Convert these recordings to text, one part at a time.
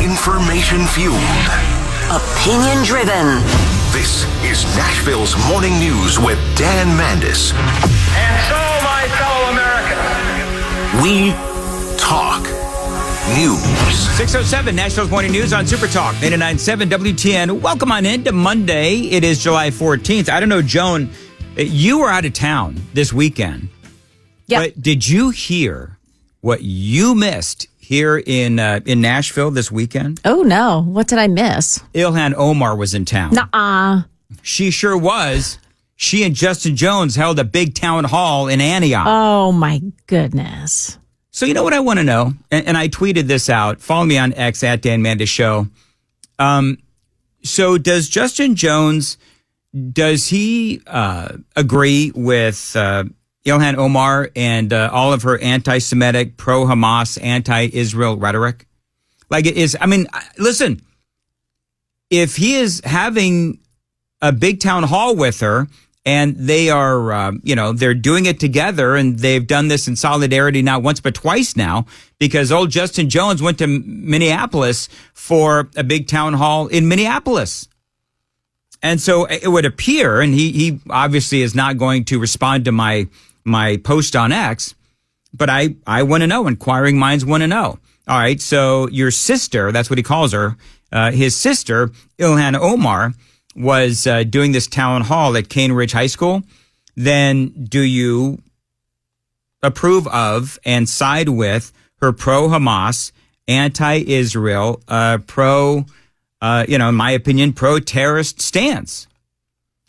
Information-fueled. Opinion-driven. This is Nashville's Morning News with Dan Mandis. And so, my fellow Americans, we talk news. 6:07, Nashville's Morning News on Super Talk 89.7 WTN. Welcome on into Monday. It is July 14th. I don't know, Joan, you were out of town this weekend. Yep. But did you hear what you missed here in Nashville this weekend? Oh, no. What did I miss? Ilhan Omar was in town. Nuh-uh. She sure was. She and Justin Jones held a big town hall in Antioch. Oh, my goodness. So you know what I want to know? And I tweeted this out. Follow me on X at Dan Mandis Show. So does Justin Jones, does he agree with Ilhan Omar and all of her anti-Semitic, pro-Hamas, anti-Israel rhetoric? Like it is, I mean, listen, if he is having a big town hall with her and they are, they're doing it together and they've done this in solidarity not once but twice now because old Justin Jones went to Minneapolis for a big town hall in Minneapolis. And so it would appear, and he obviously is not going to respond to my post on X, but I want to know. Inquiring minds want to know. All right, so your sister, that's what he calls her, his sister, Ilhan Omar, was doing this town hall at Cane Ridge High School. Then do you approve of and side with her pro-Hamas, anti-Israel, in my opinion, pro-terrorist stance?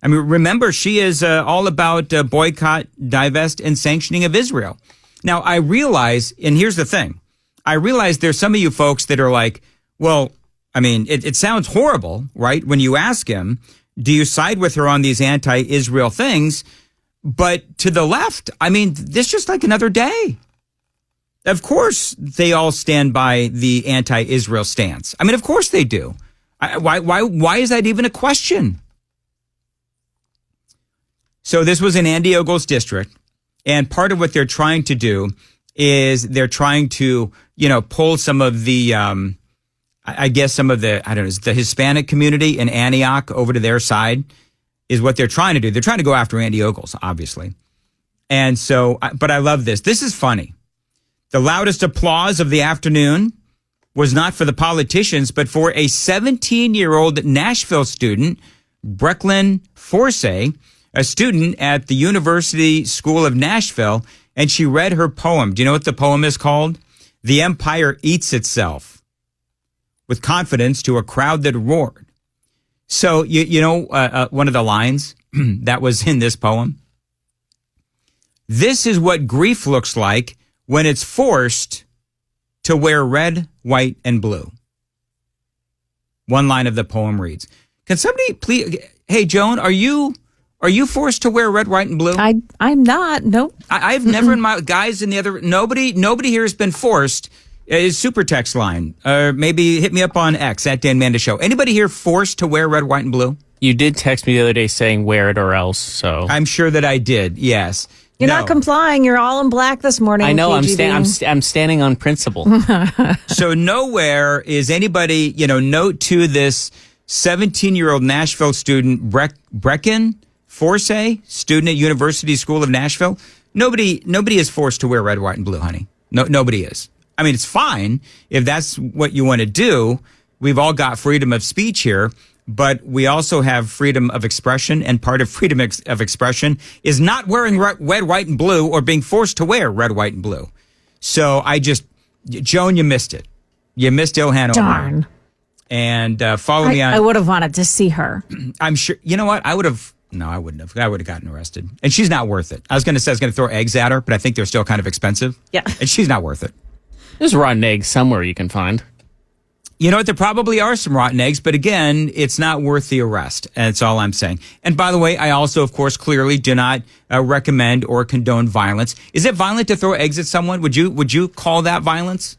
I mean, remember, she is all about boycott, divest, and sanctioning of Israel. Now, I realize, and here's the thing, I realize there's some of you folks that are like, well, I mean, it sounds horrible, right? When you ask him, do you side with her on these anti-Israel things? But to the left, I mean, this is just like another day. Of course, they all stand by the anti-Israel stance. I mean, of course they do. Why is that even a question? So this was in Andy Ogle's district, and part of what they're trying to do is they're trying to, pull some of the, the Hispanic community in Antioch over to their side is what they're trying to do. They're trying to go after Andy Ogles, obviously. And so, but I love this. This is funny. The loudest applause of the afternoon was not for the politicians, but for a 17-year-old Nashville student, Brecklin Forsay, a student at the University School of Nashville, and she read her poem. Do you know what the poem is called? The Empire Eats Itself, with confidence to a crowd that roared. So, one of the lines that was in this poem, this is what grief looks like when it's forced to wear red, white, and blue. One line of the poem reads, can somebody please, hey, Joan, are you forced to wear red, white, and blue? I'm not. Nope. I've never in my guys in the other nobody here has been forced. Is super text line or maybe hit me up on X at Dan Mandis Show. Anybody here forced to wear red, white, and blue? You did text me the other day saying wear it or else. So I'm sure that I did. Yes. You're not complying. You're all in black this morning. I know. KGB. I'm standing on principle. So nowhere is anybody. Note to this 17-year-old Nashville student Brecklin Forsay, student at University School of Nashville. Nobody is forced to wear red, white, and blue, honey. No, nobody is. I mean, it's fine if that's what you want to do. We've all got freedom of speech here, but we also have freedom of expression, and part of freedom of expression is not wearing red, white, and blue or being forced to wear red, white, and blue. So Joan, you missed it. You missed Ilhan Omar. Darn. And follow me on. I would have wanted to see her. I'm sure. You know what? I wouldn't have. I would have gotten arrested. And she's not worth it. I was going to say I was going to throw eggs at her, but I think they're still kind of expensive. Yeah. And she's not worth it. There's rotten eggs somewhere you can find. You know what? There probably are some rotten eggs, but again, it's not worth the arrest. And that's all I'm saying. And by the way, I also, of course, clearly do not recommend or condone violence. Is it violent to throw eggs at someone? Would you call that violence?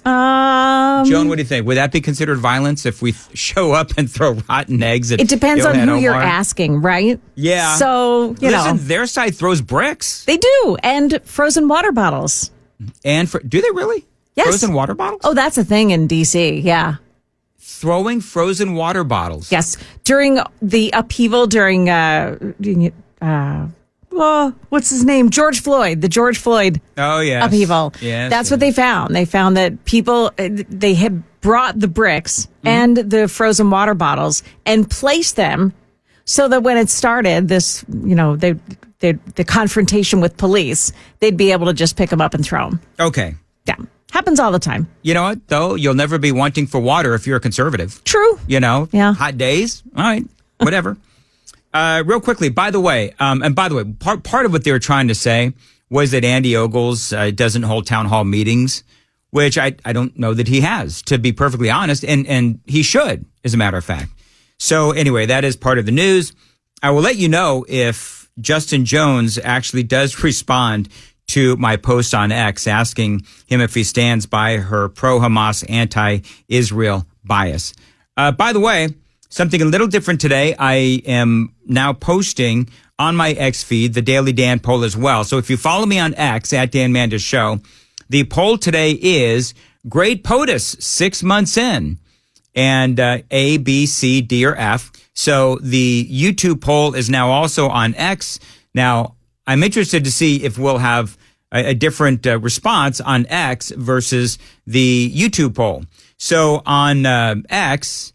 Joan, what do you think? Would that be considered violence if we show up and throw rotten eggs at It depends Ilhan on who Omar? you're asking, right? Yeah. So, Listen, their side throws bricks. They do. And frozen water bottles. And do they really? Yes. Frozen water bottles? Oh, that's a thing in D.C., yeah. Throwing frozen water bottles. Yes. During the upheaval during, what's his name? George Floyd, the George Floyd Oh, yes. upheaval. Yes. That's what they found. They found that people, they had brought the bricks and the frozen water bottles and placed them so that when it started, this, the confrontation with police, they'd be able to just pick them up and throw them. Okay. Yeah. Happens all the time. You know what, though? You'll never be wanting for water if you're a conservative. True. Yeah. Hot days? All right. Whatever. Real quickly, by the way, part of what they were trying to say was that Andy Ogles doesn't hold town hall meetings, which I don't know that he has, to be perfectly honest, and he should, as a matter of fact. So anyway, that is part of the news. I will let you know if Justin Jones actually does respond to my post on X asking him if he stands by her pro-Hamas, anti-Israel bias. By the way, something a little different today. I am now posting on my X feed the Daily Dan poll as well. So if you follow me on X at Dan Manda's Show, the poll today is grade POTUS 6 months in, and A, B, C, D, or F. So the YouTube poll is now also on X. Now, I'm interested to see if we'll have a different response on X versus the YouTube poll. So on X,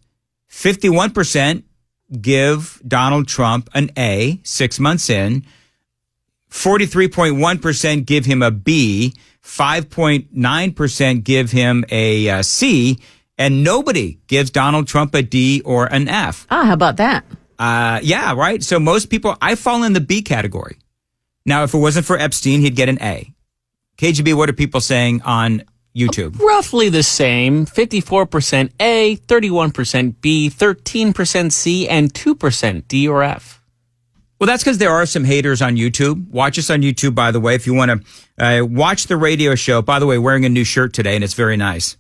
51% give Donald Trump an A 6 months in. 43.1% give him a B. 5.9% give him a C. And nobody gives Donald Trump a D or an F. How about that? Yeah, right. So most people, I fall in the B category. Now, if it wasn't for Epstein, he'd get an A. KGB, what are people saying on YouTube? Roughly the same. 54% A, 31% B, 13% C, and 2% D or F. Well, that's because there are some haters on YouTube. Watch us on YouTube, by the way, if you want to watch the radio show. By the way, wearing a new shirt today, and it's very nice.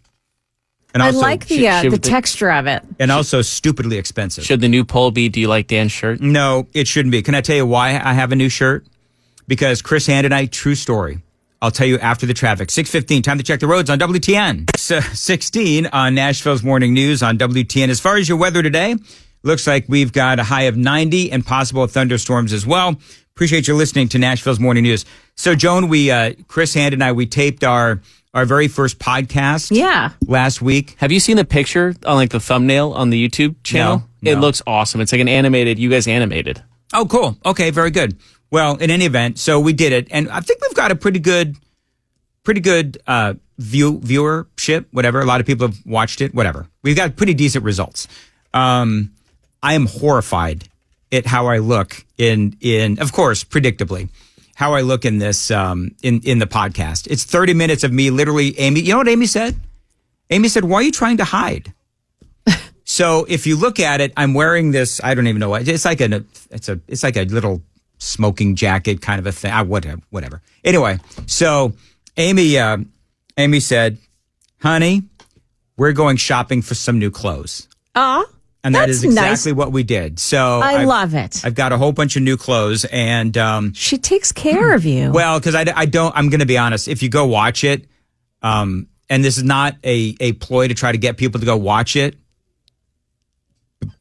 And I also, like the texture of it. And also stupidly expensive. Should the new poll be, do you like Dan's shirt? No, it shouldn't be. Can I tell you why I have a new shirt? Because Chris Hand and I, true story. I'll tell you after the traffic. 6:15, time to check the roads on WTN. 16 on Nashville's Morning News on WTN. As far as your weather today, looks like we've got a high of 90 and possible thunderstorms as well. Appreciate you listening to Nashville's Morning News. So, Joan, Chris Hand and I, we taped our very first podcast last week. Have you seen the picture on like the thumbnail on the YouTube channel? No. It looks awesome. It's like you guys animated. Oh, cool. Okay, very good. Well, in any event, so we did it, and I think we've got a pretty good viewership, whatever. A lot of people have watched it, whatever. We've got pretty decent results. I am horrified at how I look in of course, predictably, how I look in this in the podcast. It's 30 minutes of me literally, Amy. You know what Amy said? Amy said, "Why are you trying to hide?" So if you look at it, I'm wearing this. I don't even know what it's like. It's like a little smoking jacket kind of a thing. Whatever. Anyway, so Amy said, "Honey, we're going shopping for some new clothes." And that is exactly what we did. So I love it. I've got a whole bunch of new clothes, and she takes care of you. Well, because I'm going to be honest. If you go watch it, and this is not a ploy to try to get people to go watch it,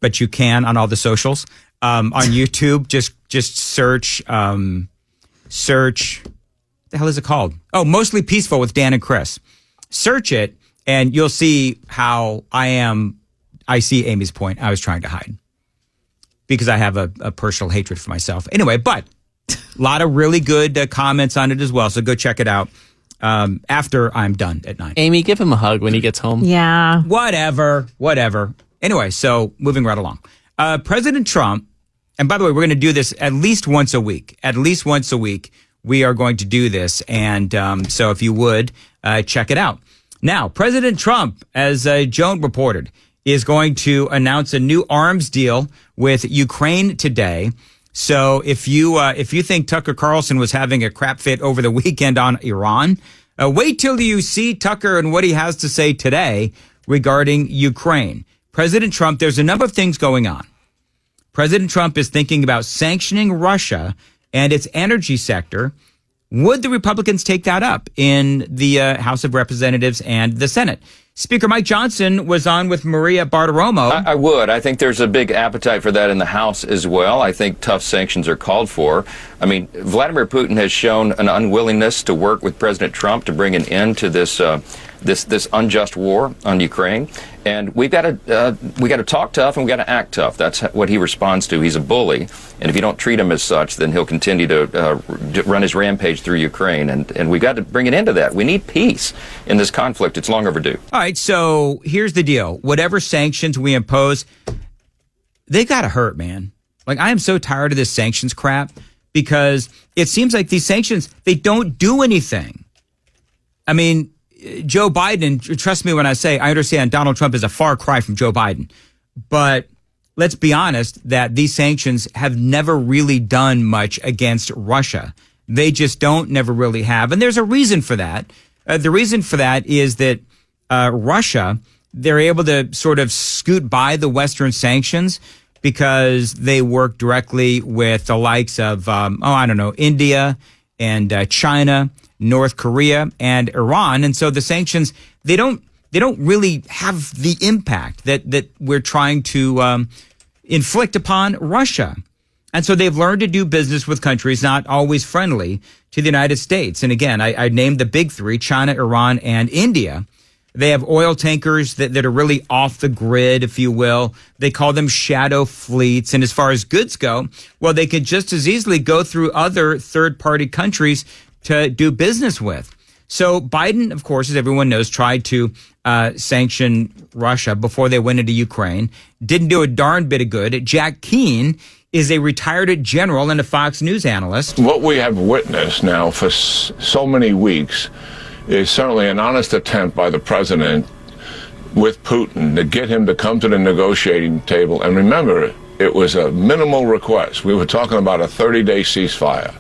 but you can on all the socials. On YouTube, just search what the hell is it called? Oh, Mostly Peaceful with Dan and Chris. Search it, and you'll see how I see Amy's point. I was trying to hide because I have a personal hatred for myself. Anyway, but a lot of really good comments on it as well. So go check it out after I'm done at 9. Amy, give him a hug when he gets home. Yeah. Whatever. Anyway, so moving right along. President Trump, and by the way, we're going to do this at least once a week. At least once a week, we are going to do this. And so if you would, check it out. Now, President Trump, as Joan reported, is going to announce a new arms deal with Ukraine today. So if you think Tucker Carlson was having a crap fit over the weekend on Iran, wait till you see Tucker and what he has to say today regarding Ukraine. President Trump, there's a number of things going on. President Trump is thinking about sanctioning Russia and its energy sector Would the Republicans take that up in the House of Representatives and the Senate? Speaker Mike Johnson was on with Maria Bartiromo. I would. I think there's a big appetite for that in the House as well. I think tough sanctions are called for. I mean, Vladimir Putin has shown an unwillingness to work with President Trump to bring an end to this this unjust war on Ukraine. And we got to talk tough and we got to act tough. That's what he responds to. He's a bully, and if you don't treat him as such, then he'll continue to run his rampage through Ukraine. And we've got to bring an end to that. We need peace in this conflict. It's long overdue. All right, so here's the deal: whatever sanctions we impose, they got to hurt, man. Like, I am so tired of this sanctions crap because it seems like these sanctions, they don't do anything. I mean, Joe Biden, trust me when I say I understand Donald Trump is a far cry from Joe Biden. But let's be honest that these sanctions have never really done much against Russia. They just don't, never really have. And there's a reason for that. The reason for that is that Russia, they're able to sort of scoot by the Western sanctions because they work directly with the likes of, India and China, North Korea, and Iran. And so the sanctions, they don't really have the impact that we're trying to inflict upon Russia. And so they've learned to do business with countries not always friendly to the United States. And again, I named the big three: China, Iran, and India. They have oil tankers that are really off the grid, if you will. They call them shadow fleets. And as far as goods go, well, they could just as easily go through other third-party countries to do business with. So Biden, of course, as everyone knows, tried to sanction Russia before they went into Ukraine. Didn't do a darn bit of good. Jack Keane is a retired general and a Fox News analyst. What we have witnessed now for so many weeks is certainly an honest attempt by the president with Putin to get him to come to the negotiating table. And remember, it was a minimal request. We were talking about a 30-day ceasefire.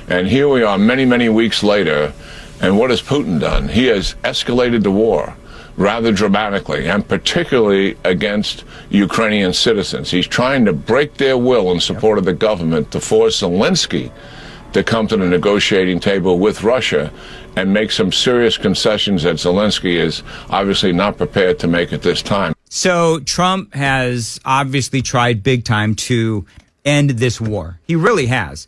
And here we are many, many weeks later, and what has Putin done? He has escalated the war rather dramatically, and particularly against Ukrainian citizens. He's trying to break their will in support of the government to force Zelensky to come to the negotiating table with Russia and make some serious concessions that Zelensky is obviously not prepared to make at this time. So Trump has obviously tried big time to end this war. He really has.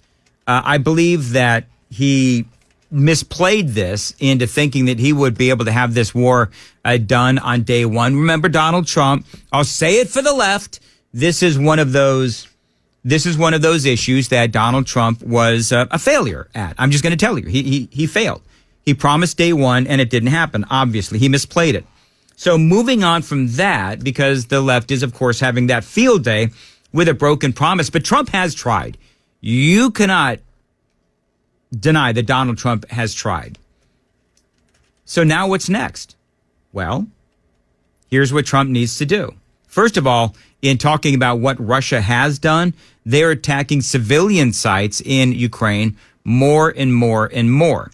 I believe that he misplayed this into thinking that he would be able to have this war done on day one. Remember Donald Trump? I'll say it for the left. This is one of those issues that Donald Trump was a failure at. I'm just going to tell you, he failed. He promised day one and it didn't happen. Obviously, he misplayed it. So moving on from that, because the left is, of course, having that field day with a broken promise, but Trump has tried. You cannot deny that Donald Trump has tried. So now what's next? Well, here's what Trump needs to do. First of all, in talking about what Russia has done, they're attacking civilian sites in Ukraine more and more and more.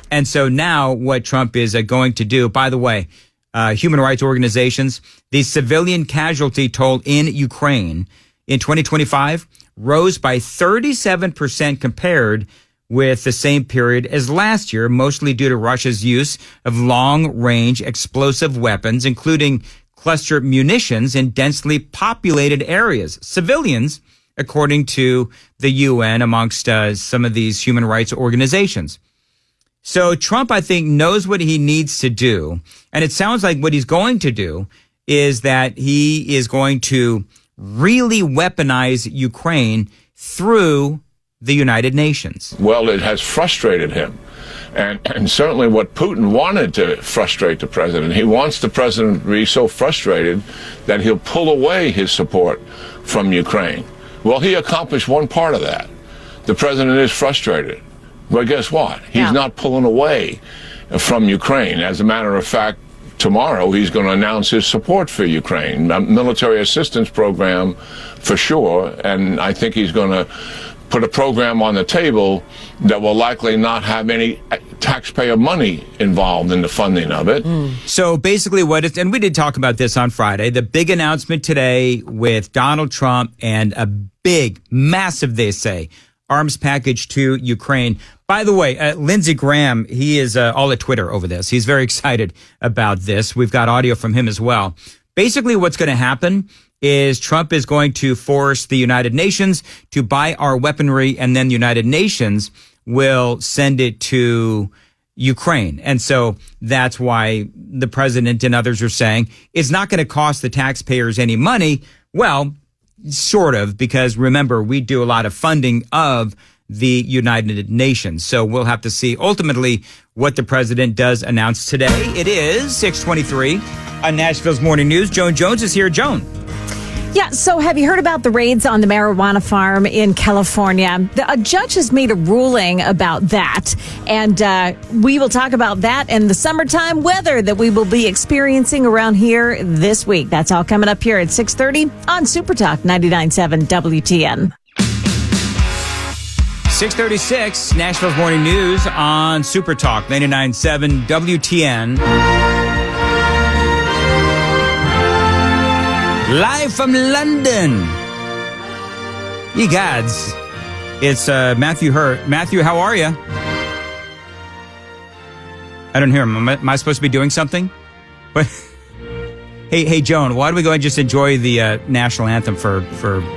And so now what Trump is going to do, by the way, human rights organizations, the civilian casualty toll in Ukraine in 2025 rose by 37% compared with the same period as last year, mostly due to Russia's use of long-range explosive weapons, including cluster munitions in densely populated areas. Civilians, according to the UN, amongst some of these human rights organizations. So Trump, I think, knows what he needs to do. And it sounds like what he's going to do is that he is going to really weaponize Ukraine through the United Nations. Well, it has frustrated him. And certainly what Putin wanted to frustrate the president. He wants the president to be so frustrated that he'll pull away his support from Ukraine. Well, he accomplished one part of that. The president is frustrated. But guess what? He's not pulling away from Ukraine. As a matter of fact, tomorrow he's going to announce his support for Ukraine, a military assistance program for sure. And I think he's going to put a program on the table that will likely not have any taxpayer money involved in the funding of it. So basically and we did talk about this on Friday, the big announcement today with Donald Trump and a big, massive, they say, arms package to Ukraine. By the way, Lindsey Graham, he is all at Twitter over this. He's very excited about this. We've got audio from him as well. Basically, what's going to happen is Trump is going to force the United Nations to buy our weaponry, and then the United Nations will send it to Ukraine. And so that's why the president and others are saying it's not going to cost the taxpayers any money. Well, sort of, because remember, we do a lot of funding of the United Nations. So we'll have to see ultimately what the president does announce today. It is 6:23 on Nashville's Morning News. Joan Jones is here. Joan. Yeah, so have you heard about the raids on the marijuana farm in California? A judge has made a ruling about that, and we will talk about that and the summertime weather that we will be experiencing around here this week. That's all coming up here at 6:30 on Super Talk 99.7 WTN. 6:36, Nashville's Morning News on Super Talk 99.7 WTN. Live from London. Ye gods. It's Matthew Hurtt. Matthew, how are you? I don't hear him. Am I supposed to be doing something? What? Hey, Joan, why don't we go and just enjoy the national anthem for...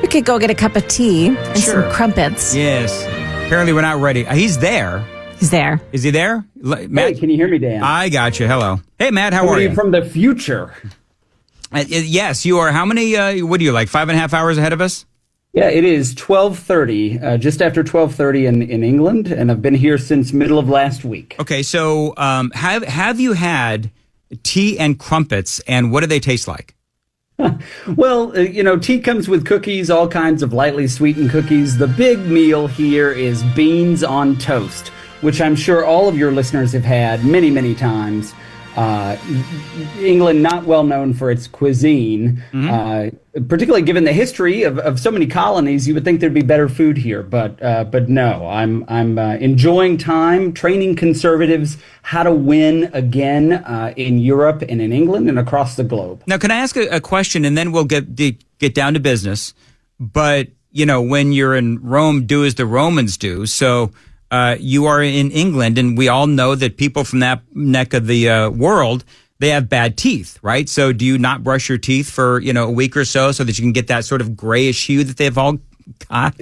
We could go get a cup of tea and Sure. some crumpets. Yes. Apparently we're not ready. He's there. He's there. Is he there? Matt, Hey, can you hear me, Dan? I got you. Hello. Hey, Matt, how are you? From the future. Yes, you are. How many, what are you, like 5.5 hours ahead of us? Yeah, it is 12:30, just after 12:30 in England, and I've been here since middle of last week. Okay, so have you had tea and crumpets, and what do they taste like? Well, tea comes with cookies, all kinds of lightly sweetened cookies. The big meal here is beans on toast, which I'm sure all of your listeners have had many, many times. England, not well known for its cuisine, particularly given the history of so many colonies. You would think there'd be better food here, but no. I'm enjoying time training conservatives how to win again in Europe and in England and across the globe. Now, can I ask a question, and then we'll get down to business? But when you're in Rome, do as the Romans do. So. You are in England, and we all know that people from that neck of the world, they have bad teeth, right? So do you not brush your teeth for, a week or so that you can get that sort of grayish hue that they've all got?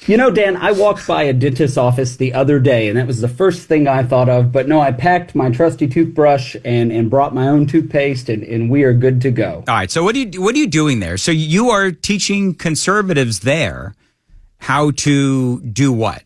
Dan, I walked by a dentist's office the other day, and that was the first thing I thought of. But no, I packed my trusty toothbrush and brought my own toothpaste, and we are good to go. All right. So what are you doing there? So you are teaching conservatives there how to do what?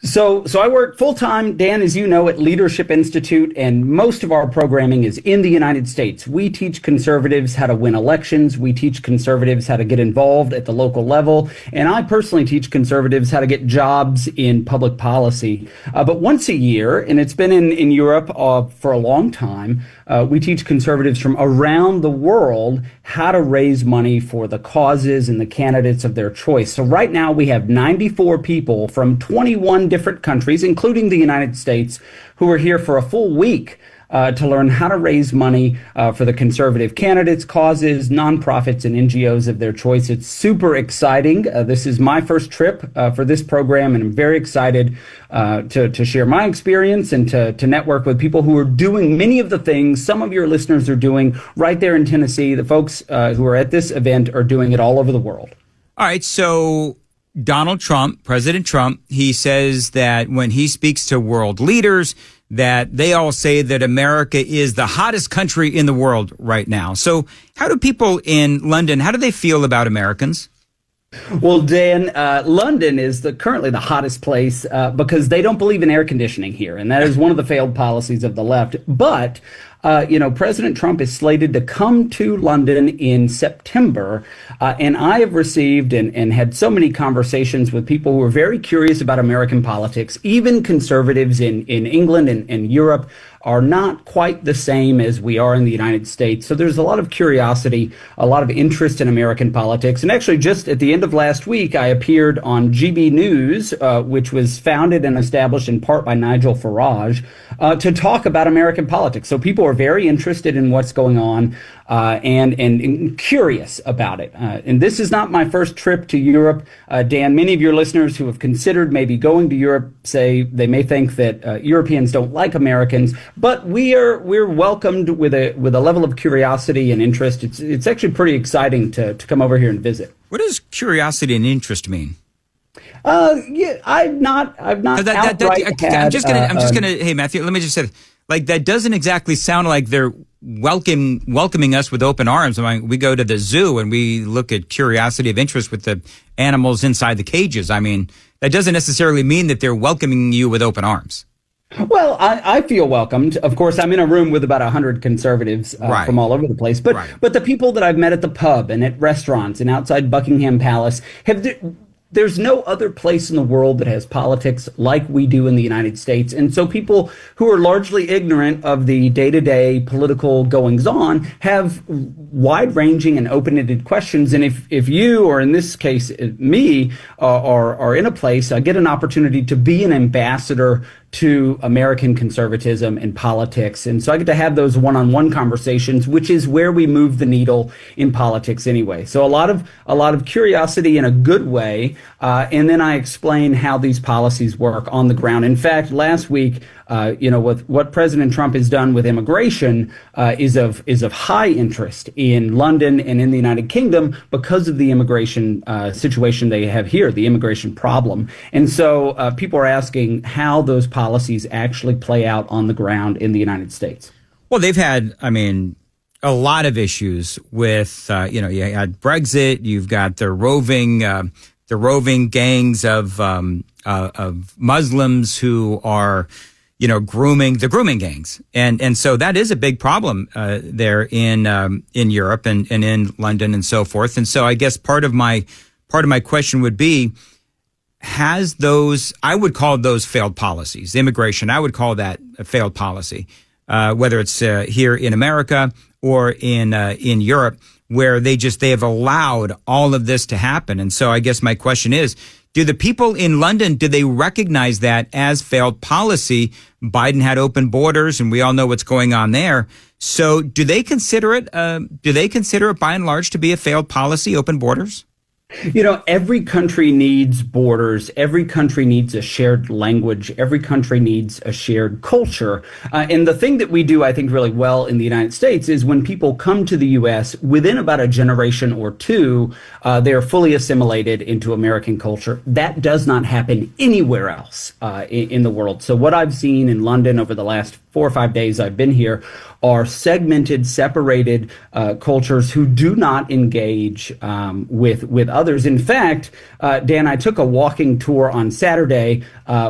So I work full-time, Dan, as you know, at Leadership Institute, and most of our programming is in the United States. We teach conservatives how to win elections. We teach conservatives how to get involved at the local level. And I personally teach conservatives how to get jobs in public policy. But once a year, and it's been in Europe for a long time, we teach conservatives from around the world how to raise money for the causes and the candidates of their choice. So right now we have 94 people from 21 different countries, including the United States, who are here for a full week to learn how to raise money for the conservative candidates, causes, nonprofits, and NGOs of their choice. It's super exciting. This is my first trip for this program, and I'm very excited to share my experience and to network with people who are doing many of the things some of your listeners are doing right there in Tennessee. The folks who are at this event are doing it all over the world. All right, so Donald Trump, President Trump, he says that when he speaks to world leaders, that they all say that America is the hottest country in the world right now. So how do people in London, how do they feel about Americans? Well, Dan, London is currently the hottest place because they don't believe in air conditioning here. And that is one of the failed policies of the left. But President Trump is slated to come to London in September. And I have received and had so many conversations with people who are very curious about American politics. Even conservatives in England and Europe are not quite the same as we are in the United States. So there's a lot of curiosity, a lot of interest in American politics. And actually, just at the end of last week, I appeared on GB News, which was founded and established in part by Nigel Farage, to talk about American politics. So people are very interested in what's going on. and curious about it. And this is not my first trip to Europe. Dan, many of your listeners who have considered maybe going to Europe say they may think that Europeans don't like Americans, but we're welcomed with a level of curiosity and interest. It's actually pretty exciting to come over here and visit. What does curiosity and interest mean? Yeah, I've not outright had, I'm just gonna. Hey, Matthew, let me just say, like, that doesn't exactly sound like they're welcoming us with open arms. I mean, we go to the zoo and we look at curiosity of interest with the animals inside the cages. I mean, that doesn't necessarily mean that they're welcoming you with open arms. Well, I feel welcomed. Of course, I'm in a room with about 100 conservatives from all over the place. But the people that I've met at the pub and at restaurants and outside Buckingham Palace there's no other place in the world that has politics like we do in the United States. And so people who are largely ignorant of the day-to-day political goings-on have wide-ranging and open-ended questions. And if you, or in this case, me, are in a place, I get an opportunity to be an ambassador to American conservatism and politics. And so I get to have those one-on-one conversations, which is where we move the needle in politics anyway. So a lot of curiosity in a good way. And then I explain how these policies work on the ground. In fact, last week, with what President Trump has done with immigration is of high interest in London and in the United Kingdom because of the immigration situation they have here, the immigration problem. And so people are asking how those policies actually play out on the ground in the United States. Well, they've had, a lot of issues with, you had Brexit, you've got the roving gangs of Muslims who are, grooming gangs. And so that is a big problem, there in Europe and in London and so forth. And so I guess part of my question would be, I would call those failed policies. Immigration, I would call that a failed policy, whether it's here in America or in Europe, where they have allowed all of this to happen. And so I guess my question is, do the people in London, do they recognize that as failed policy? Biden had open borders, and we all know what's going on there. So do they consider it by and large to be a failed policy, open borders? Every country needs borders. Every country needs a shared language. Every country needs a shared culture. And the thing that we do, I think, really well in the United States is when people come to the U.S., within about a generation or two, they are fully assimilated into American culture. That does not happen anywhere else in the world. So what I've seen in London over the last 4 or 5 days I've been here are segmented, separated cultures who do not engage with others. In fact, Dan, I took a walking tour on Saturday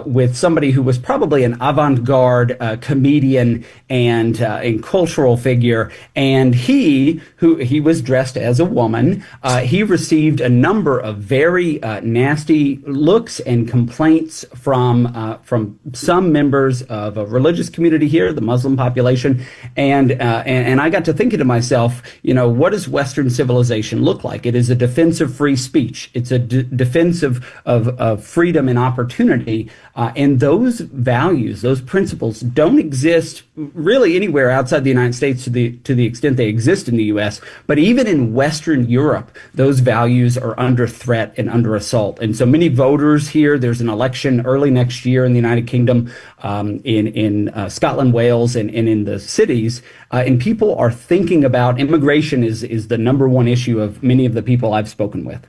with somebody who was probably an avant-garde comedian and cultural figure, and he was dressed as a woman. He received a number of very nasty looks and complaints from some members of a religious community here, the Muslim population, and I got to thinking to myself, what does Western civilization look like? It is a defense of free speech. It's a defense of freedom and opportunity, and those values, those principles, don't exist really anywhere outside the United States to the extent they exist in the U.S. But even in Western Europe, those values are under threat and under assault. And so many voters here. There's an election early next year in the United Kingdom, in Scotland, Wales, and in the cities. And people are thinking about immigration is the number one issue of many of the people I've spoken with.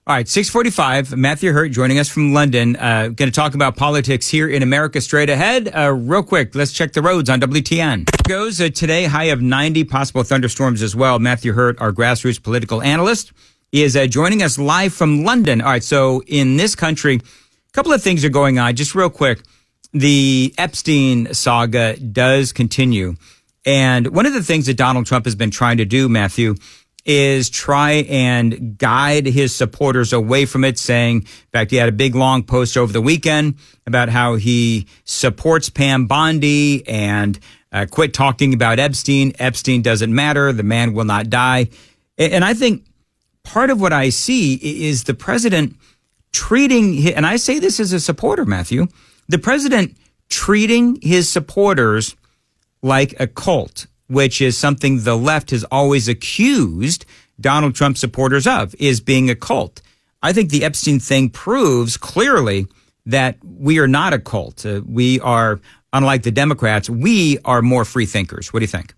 All right, 6:45. Matthew Hurtt joining us from London. Going to talk about politics here in America straight ahead. Real quick, let's check the roads on WTN. Goes today, high of 90, possible thunderstorms as well. Matthew Hurtt, our grassroots political analyst, is joining us live from London. All right, so in this country, a couple of things are going on. Just real quick, the Epstein saga does continue. And one of the things that Donald Trump has been trying to do, Matthew, is try and guide his supporters away from it, saying, in fact, he had a big long post over the weekend about how he supports Pam Bondi and quit talking about Epstein. Epstein doesn't matter. The man will not die. And I think part of what I see is the president treating, and I say this as a supporter, Matthew, the president treating his supporters like a cult. which is something the left has always accused Donald Trump supporters of, is being a cult. I think the Epstein thing proves clearly that we are not a cult. We are, unlike the Democrats, we are more free thinkers. What do you think?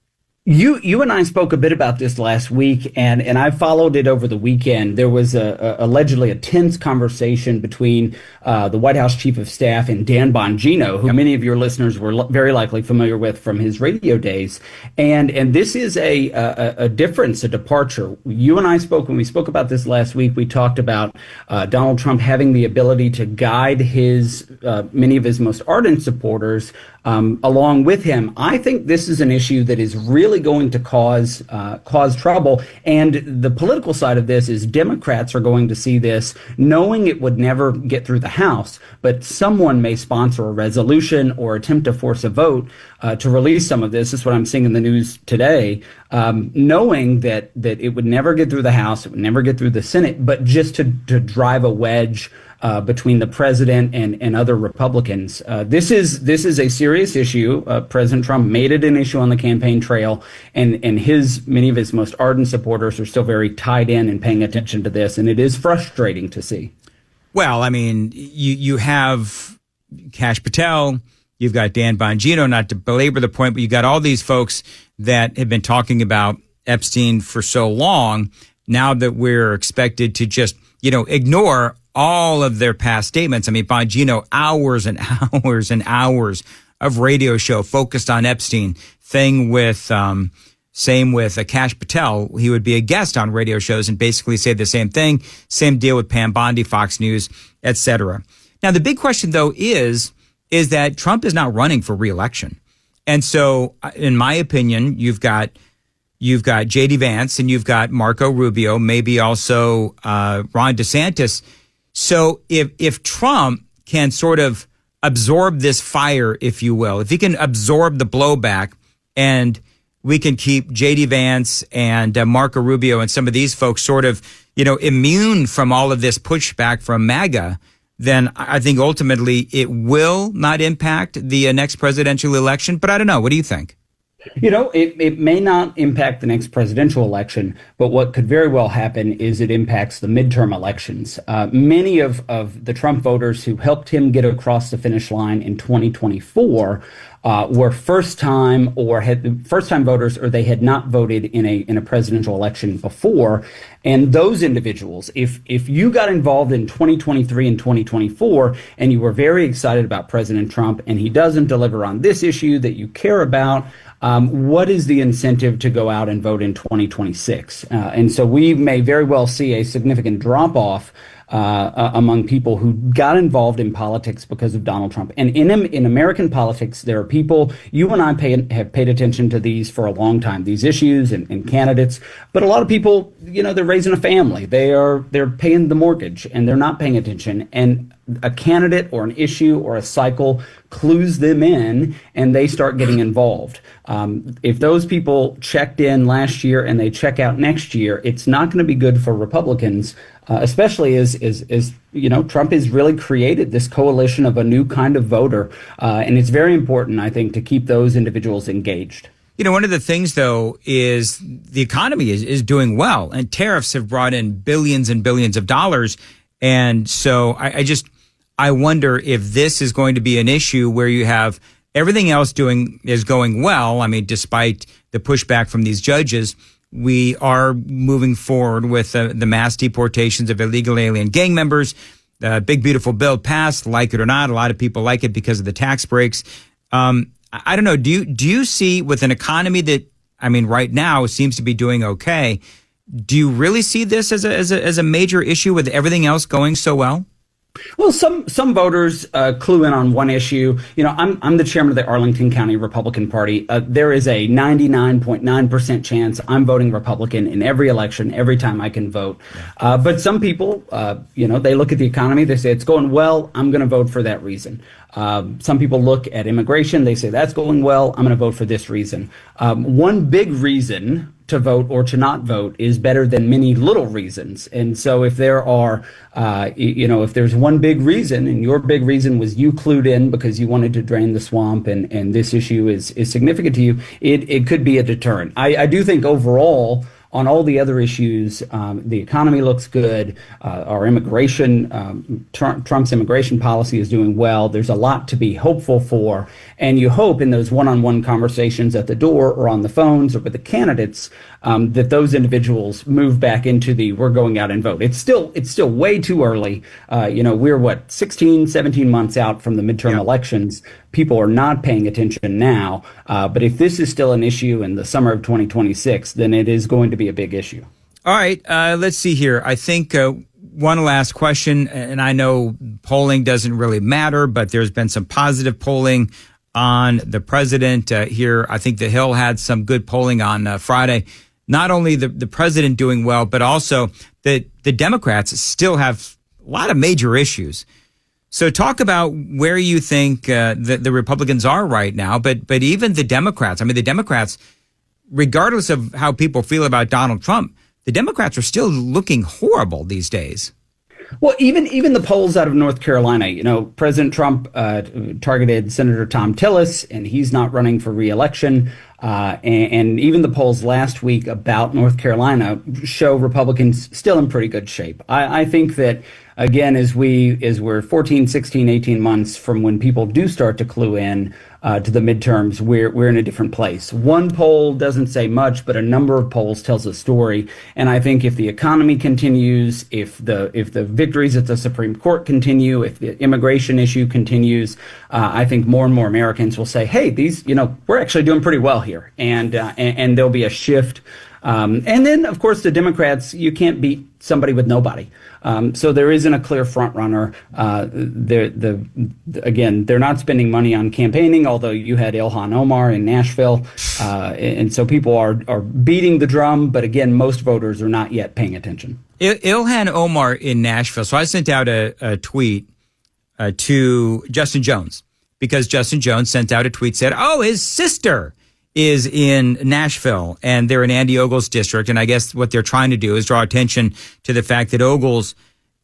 You and I spoke a bit about this last week, and I followed it over the weekend. There was allegedly a tense conversation between the White House Chief of Staff and Dan Bongino, who many of your listeners were very likely familiar with from his radio days. And this is a difference, a departure. You and I spoke, when we spoke about this last week, we talked about Donald Trump having the ability to guide his many of his most ardent supporters along with him. I think this is an issue that is really going to cause trouble. And the political side of this is Democrats are going to see this, knowing it would never get through the House, but someone may sponsor a resolution or attempt to force a vote to release some of this. This is what I'm seeing in the news today, knowing that it would never get through the House, it would never get through the Senate, but just to drive a wedge between the president and other Republicans. This is a serious issue. President Trump made it an issue on the campaign trail, and many of his most ardent supporters are still very tied in and paying attention to this, and it is frustrating to see. Well, I mean, you have Kash Patel, you've got Dan Bongino, not to belabor the point, but you got all these folks that have been talking about Epstein for so long. Now that we're expected to just, ignore all of their past statements. I mean, Bongino, hours and hours and hours of radio show focused on Epstein. Same with Kash Patel. He would be a guest on radio shows and basically say the same thing. Same deal with Pam Bondi, Fox News, etc. Now, the big question, though, is that Trump is not running for re-election. And so, in my opinion, you've got J.D. Vance and you've got Marco Rubio, maybe also Ron DeSantis. So if Trump can sort of absorb this fire, if you will, if he can absorb the blowback, and we can keep J.D. Vance and Marco Rubio and some of these folks sort of, immune from all of this pushback from MAGA, then I think ultimately it will not impact the next presidential election. But I don't know. What do you think? It may not impact the next presidential election, but what could very well happen is it impacts the midterm elections. Many of the Trump voters who helped him get across the finish line in 2024 were first-time voters, or they had not voted in a presidential election before. And those individuals, if you got involved in 2023 and 2024 and you were very excited about President Trump and he doesn't deliver on this issue that you care about, what is the incentive to go out and vote in 2026? And so we may very well see a significant drop-off among people who got involved in politics because of Donald Trump. And in American politics, there are people, you and I have paid attention to these for a long time, these issues and candidates. But a lot of people, they're raising a family. They're paying the mortgage and they're not paying attention. And a candidate or an issue or a cycle clues them in and they start getting involved. If those people checked in last year and they check out next year, it's not going to be good for Republicans, especially as Trump has really created this coalition of a new kind of voter. And it's very important, I think, to keep those individuals engaged. One of the things, though, is the economy is doing well, and tariffs have brought in billions and billions of dollars. And so I wonder if this is going to be an issue where you have everything else is going well. I mean, despite the pushback from these judges, we are moving forward with the mass deportations of illegal alien gang members. The big, beautiful bill passed, like it or not. A lot of people like it because of the tax breaks. I don't know. Do you see, with an economy that, right now seems to be doing okay, do you really see this as a major issue with everything else going so well? Well, some voters clue in on one issue. I'm the chairman of the Arlington County Republican Party. There is a 99.9% chance I'm voting Republican in every election, every time I can vote. But some people, they look at the economy, they say it's going well, I'm going to vote for that reason. Some people look at immigration, they say that's going well, I'm going to vote for this reason. One big reason to vote or to not vote is better than many little reasons. And so if there are, if there's one big reason, and your big reason was you clued in because you wanted to drain the swamp, and this issue is significant to you, it could be a deterrent. I do think overall, on all the other issues, the economy looks good. Our immigration, Trump's immigration policy is doing well. There's a lot to be hopeful for. And you hope in those one-on-one conversations at the door or on the phones or with the candidates that those individuals move back into the we're going out and vote. It's still way too early. We're 16, 17 months out from the midterm elections. People are not paying attention now. But if this is still an issue in the summer of 2026, then it is going to be a big issue. All right. Let's see here. I think one last question, and I know polling doesn't really matter, but there's been some positive polling on the president here. I think the Hill had some good polling on Friday. Not only the president doing well, but also the Democrats still have a lot of major issues. So talk about where you think the Republicans are right now, but even the Democrats. I mean, the Democrats, regardless of how people feel about Donald Trump, the Democrats are still looking horrible these days. Well, even the polls out of North Carolina, President Trump targeted Senator Tom Tillis, and he's not running for re-election. And even the polls last week about North Carolina show Republicans still in pretty good shape. I think that, again, as we're 14, 16, 18 months from when people do start to clue in to the midterms, we're in a different place. One poll doesn't say much, but a number of polls tells a story. And I think if the economy continues, if the victories at the Supreme Court continue, if the immigration issue continues, I think more and more Americans will say, hey, we're actually doing pretty well here. And there'll be a shift. And then, of course, the Democrats, you can't beat somebody with nobody. So there isn't a clear front runner. Again, they're not spending money on campaigning, although you had Ilhan Omar in Nashville. And so people are beating the drum. But again, most voters are not yet paying attention. Ilhan Omar in Nashville. So I sent out a tweet to Justin Jones, because Justin Jones sent out a tweet, said, his sister is in Nashville, and they're in Andy Ogle's district. And I guess what they're trying to do is draw attention to the fact that Ogles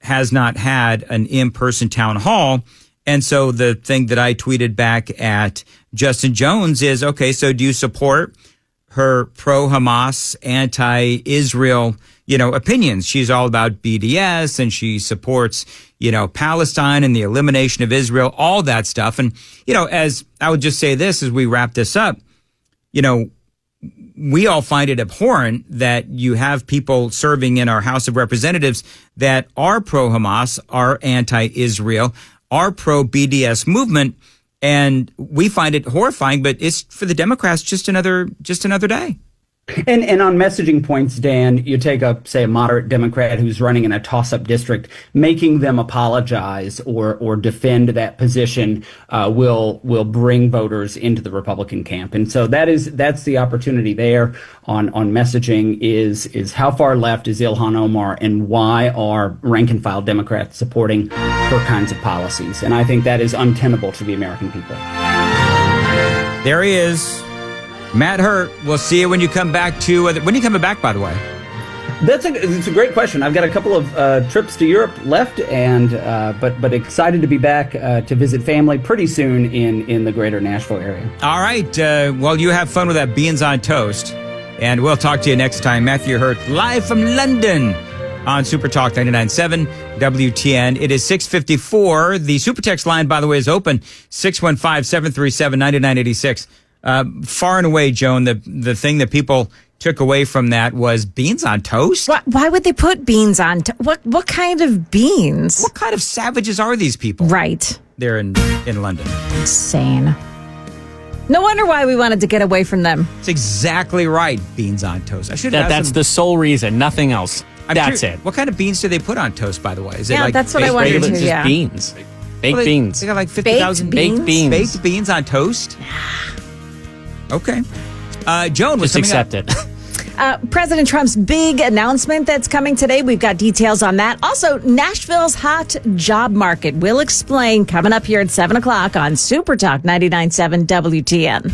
has not had an in-person town hall. And so the thing that I tweeted back at Justin Jones is, okay, so do you support her pro-Hamas, anti-Israel, opinions? She's all about BDS, and she supports, Palestine and the elimination of Israel, all that stuff. And, as I would just say this as we wrap this up, we all find it abhorrent that you have people serving in our House of Representatives that are pro-Hamas, are anti-Israel, are pro-BDS movement, and we find it horrifying. But it's, for the Democrats, just another day. And on messaging points, Dan, you take a moderate Democrat who's running in a toss-up district, making them apologize or defend that position will bring voters into the Republican camp. And so that's the opportunity there on messaging is how far left is Ilhan Omar, and why are rank and file Democrats supporting her kinds of policies? And I think that is untenable to the American people. There he is. Matt Hurtt, we'll see you when you come back to... when are you coming back, by the way? It's a great question. I've got a couple of trips to Europe left, and but excited to be back to visit family pretty soon in the greater Nashville area. All right. Well, you have fun with that beans on toast, and we'll talk to you next time. Matthew Hurtt, live from London on Super Talk 99.7 WTN. It is 6:54. The Super Text line, by the way, is open, 615-737-9986. Far and away, Joan, the thing that people took away from that was beans on toast. Why would they put beans on? What kind of beans? What kind of savages are these people? Right. They're in London. Insane. No wonder why we wanted to get away from them. It's exactly right. Beans on toast. I should. That's the sole reason. Nothing else. That's it. What kind of beans do they put on toast, by the way? Is it that's what I wondered too. Just beans. Baked beans. They got like 50,000 baked beans. Baked beans on toast. Okay. Joan, just accept it. President Trump's big announcement that's coming today. We've got details on that. Also, Nashville's hot job market. We'll explain coming up here at 7 o'clock on Super Talk 99.7 WTN.